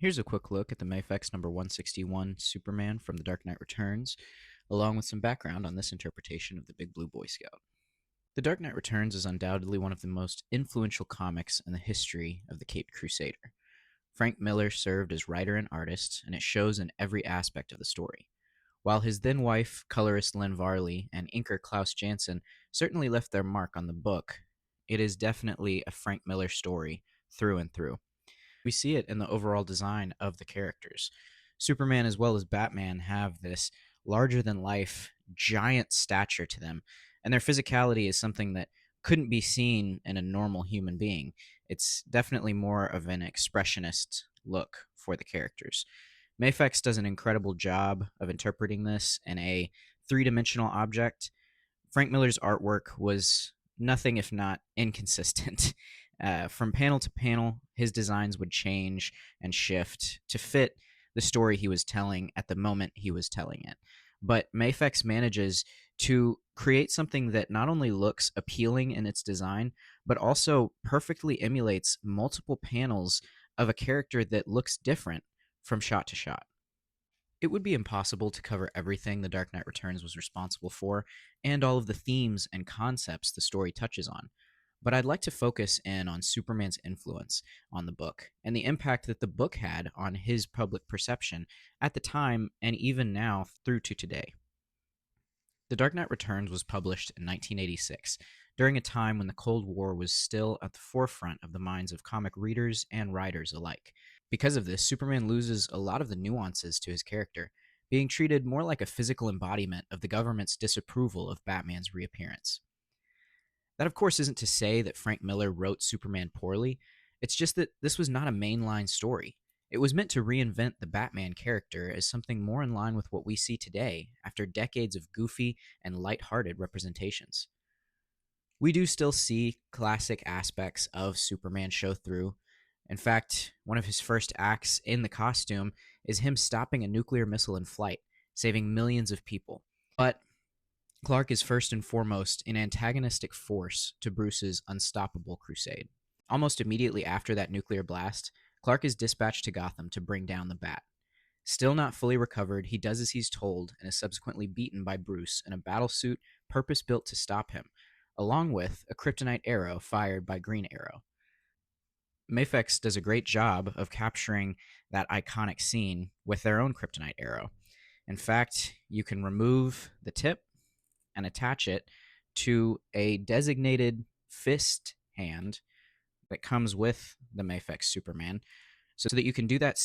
Here's a quick look at the Mafex number 161 Superman from The Dark Knight Returns, along with some background on this interpretation of the Big Blue Boy Scout. The Dark Knight Returns is undoubtedly one of the most influential comics in the history of the Caped Crusader. Frank Miller served as writer and artist, and it shows in every aspect of the story. While his then wife, colorist Lynn Varley, and inker Klaus Janson certainly left their mark on the book, it is definitely a Frank Miller story through and through. We see it in the overall design of the characters. Superman as well as Batman have this larger than life giant stature to them, and their physicality is something that couldn't be seen in a normal human being. It's definitely more of an expressionist look for the characters. Mafex does an incredible job of interpreting this in a three-dimensional object. Frank Miller's artwork was nothing if not inconsistent. From panel to panel, his designs would change and shift to fit the story he was telling at the moment he was telling it. But Mafex manages to create something that not only looks appealing in its design, but also perfectly emulates multiple panels of a character that looks different from shot to shot. It would be impossible to cover everything The Dark Knight Returns was responsible for, and all of the themes and concepts the story touches on. But I'd like to focus in on Superman's influence on the book, and the impact that the book had on his public perception at the time and even now through to today. The Dark Knight Returns was published in 1986, during a time when the Cold War was still at the forefront of the minds of comic readers and writers alike. Because of this, Superman loses a lot of the nuances to his character, being treated more like a physical embodiment of the government's disapproval of Batman's reappearance. That, of course, isn't to say that Frank Miller wrote Superman poorly. It's just that this was not a mainline story. It was meant to reinvent the Batman character as something more in line with what we see today after decades of goofy and lighthearted representations. We do still see classic aspects of Superman show through. In fact, one of his first acts in the costume is him stopping a nuclear missile in flight, saving millions of people. But Clark is first and foremost an antagonistic force to Bruce's unstoppable crusade. Almost immediately after that nuclear blast, Clark is dispatched to Gotham to bring down the Bat. Still not fully recovered, he does as he's told and is subsequently beaten by Bruce in a battlesuit purpose-built to stop him, along with a kryptonite arrow fired by Green Arrow. Mafex does a great job of capturing that iconic scene with their own kryptonite arrow. In fact, you can remove the tip and attach it to a designated fist hand that comes with the Mafex Superman so that you can do that